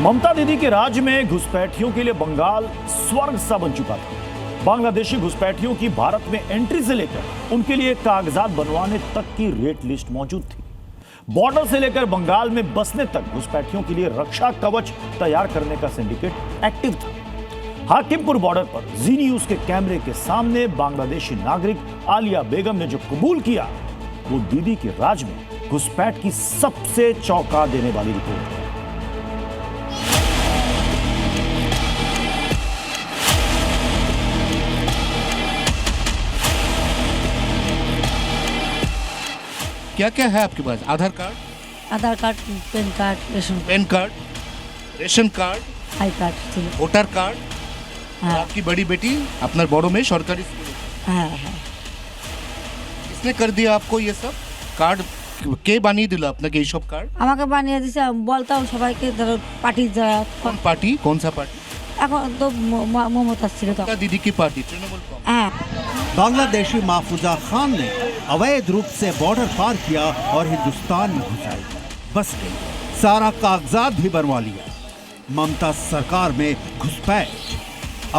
ममता दीदी के राज में घुसपैठियों के लिए बंगाल स्वर्ग सा बन चुका था। बांग्लादेशी घुसपैठियों की भारत में एंट्री से लेकर उनके लिए कागजात बनवाने तक की रेट लिस्ट मौजूद थी। बॉर्डर से लेकर बंगाल में बसने तक घुसपैठियों के लिए रक्षा कवच तैयार करने का सिंडिकेट एक्टिव था। हाकिमपुर बॉर्डर पर जी न्यूज के कैमरे के सामने बांग्लादेशी नागरिक आलिया बेगम ने जो कबूल किया वो दीदी के राज में घुसपैठ की सबसे चौंका देने वाली रिपोर्ट है। क्या क्या है आपके पास? Aadhaar card, PAN card, ration card, I card ছিল। Voter card. হ্যাঁ। आपकी बड़ी बेटी আপনার বড় মেয়ে সরকারি স্কুলে। হ্যাঁ হ্যাঁ। किसने कर दिया आपको ये सब कार्ड? কে বানিয়ে দিল আপনাকে এই সব কার্ড? আমাকে বানিয়ে দিছে, আমি বলতাম সবাইকে, ধরো পার্টি যারা कौन पार्टी? कौन सा पार्टी? এখন তো মমতা ছিল তো। दीदी की पार्टी तृणमूल कांग्रेस। হ্যাঁ। बांग्लादेशी महफूजा खान ने अवैध रूप से बॉर्डर पार किया और हिंदुस्तान में घुस आई, बस गई, सारा कागजात भी बनवा लिया। ममता सरकार में घुसपैठ।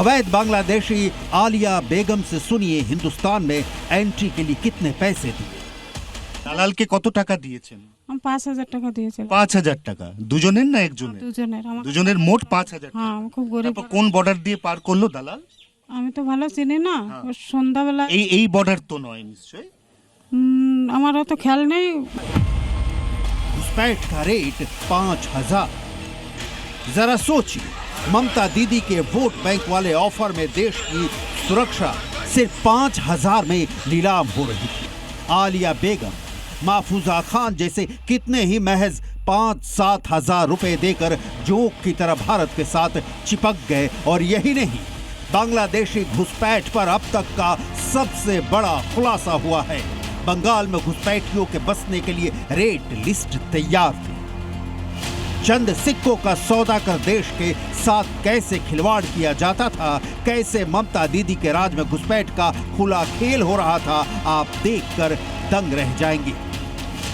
अवैध बांग्लादेशी आलिया बेगम से सुनिए हिंदुस्तान में एंट्री के लिए कितने पैसे दिए। দালালকে কত টাকা দিয়েছেন? हम 5,000 টাকা দিয়েছিলাম। 5,000 টাকা। দুজনের না একজনের? দুজনের। আমার দুজনের মোট 5,000 টাকা। হ্যাঁ, আমি খুব গরিব। তারপর কোন বর্ডার দিয়ে পার করলো দালাল? আমি তো ভালো চিনি না, ও সন্ধ্যাবেলা এই বর্ডার তো নয় নিশ্চয়ই। আমার অত খেয়াল নেই। घुसपैठ का रेट 5,000। जरा सोचिए, ममता दीदी के वोट बैंक वाले ऑफर में देश की सुरक्षा सिर्फ 5,000 में नीलाम हो रही थी। आलिया बेगम, महफूजा खान जैसे कितने ही महज 5-7 हजार रुपए देकर जोक की तरह भारत के साथ चिपक गए। और यही नहीं, बांग्लादेशी घुसपैठ पर अब तक का सबसे बड़ा खुलासा हुआ है। बंगाल में घुसपैठियों के बसने के लिए रेट लिस्ट तैयार थी। चंद सिक्कों का सौदा कर देश के साथ कैसे खिलवाड़ किया जाता था, कैसे ममता दीदी के राज में घुसपैठ का खुला खेल हो रहा था, आप देखकर दंग रह जाएंगे।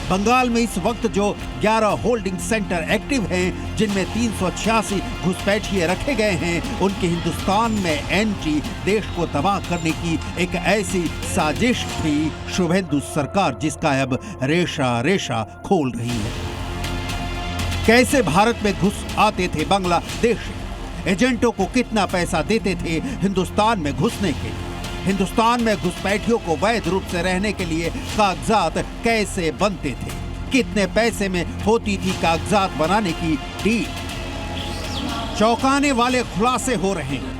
बंगाल में इस वक्त जो 11 होल्डिंग सेंटर एक्टिव हैं, जिनमें 386 घुसपैठिए रखे गए हैं, उनकी हिंदुस्तान में एंट्री देश को तबाह करने की एक ऐसी साजिश थी शुभेंदु सरकार, जिसका अब रेशा रेशा खोल रही है। कैसे भारत में घुस आते थे बांग्लादेश, एजेंटों को कितना पैसा देते थे हिंदुस्तान में घुसने के लिए, हिंदुस्तान में घुसपैठियों को वैध रूप से रहने के लिए कागजात कैसे बनते थे, कितने पैसे में होती थी कागजात बनाने की डील। चौंकाने वाले खुलासे हो रहे हैं।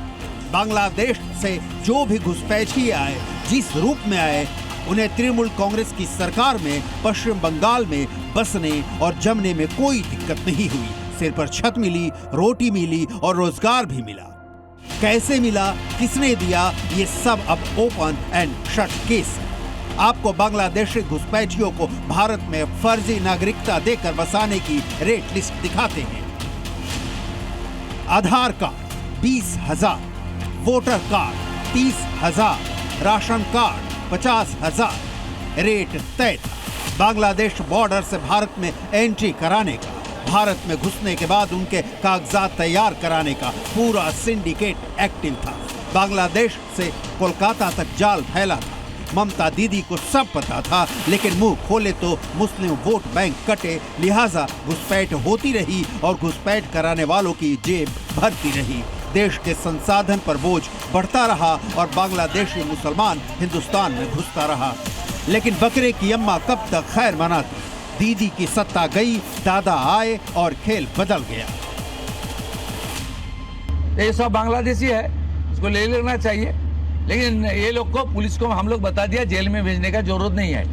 बांग्लादेश से जो भी घुसपैठिए आए, जिस रूप में आए, उन्हें तृणमूल कांग्रेस की सरकार में पश्चिम बंगाल में बसने और जमने में कोई दिक्कत नहीं हुई। सिर पर छत मिली, रोटी मिली और रोजगार भी मिला। कैसे मिला, किसने दिया, ये सब अब ओपन एंड शट केस है। आपको बांग्लादेशी घुसपैठियों को भारत में फर्जी नागरिकता देकर बसाने की रेट लिस्ट दिखाते हैं। Aadhaar card 20,000, voter card 30,000, ration card 50,000। Rate तय था। बांग्लादेश बॉर्डर से भारत में एंट्री कराने का, भारत में घुसने के बाद उनके कागजात तैयार कराने का पूरा सिंडिकेट एक्टिव था। बांग्लादेश से कोलकाता तक जाल फैला था। ममता दीदी को सब पता था, लेकिन मुंह खोले तो मुस्लिम वोट बैंक कटे, लिहाजा घुसपैठ होती रही और घुसपैठ कराने वालों की जेब भरती रही। देश के संसाधन पर बोझ बढ़ता रहा और बांग्लादेशी मुसलमान हिंदुस्तान में घुसता रहा। लेकिन बकरे की अम्मा कब तक खैर मनाती? दीदी की सत्ता गई, दादा आए और खेल बदल गया। ये सब बांग्लादेशी है, इसको ले लेना चाहिए, लेकिन ये लोग को, पुलिस को हम लोग बता दिया, जेल में भेजने का जरूरत नहीं है।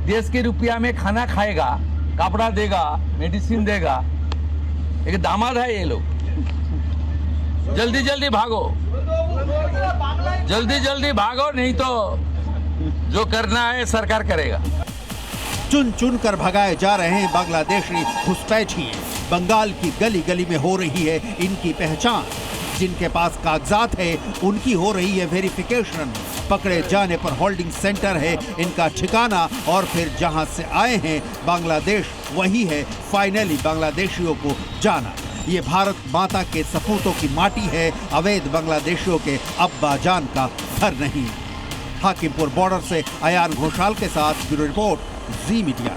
देश के रुपया में खाना खाएगा, कपड़ा देगा, मेडिसिन देगा। एक दामाद है ये लोग। जल्दी जल्दी भागो, जल्दी जल्दी भागो, नहीं तो जो करना है सरकार करेगा। चुन चुन कर भगाए जा रहे हैं बांग्लादेशी घुसपैठिए। बंगाल की गली गली में हो रही है इनकी पहचान। जिनके पास कागजात है, उनकी हो रही है वेरिफिकेशन। पकड़े जाने पर होल्डिंग सेंटर है इनका ठिकाना, और फिर जहां से आए हैं बांग्लादेश, वही है फाइनली बांग्लादेशियों को जाना। ये भारत माता के सपूतों की माटी है, अवैध बांग्लादेशियों के अब्बा जान का घर नहीं। हाकिमपुर बॉर्डर से अयान घोषाल के साथ ब्यूरो रिपोर्ट, जी मीडिया।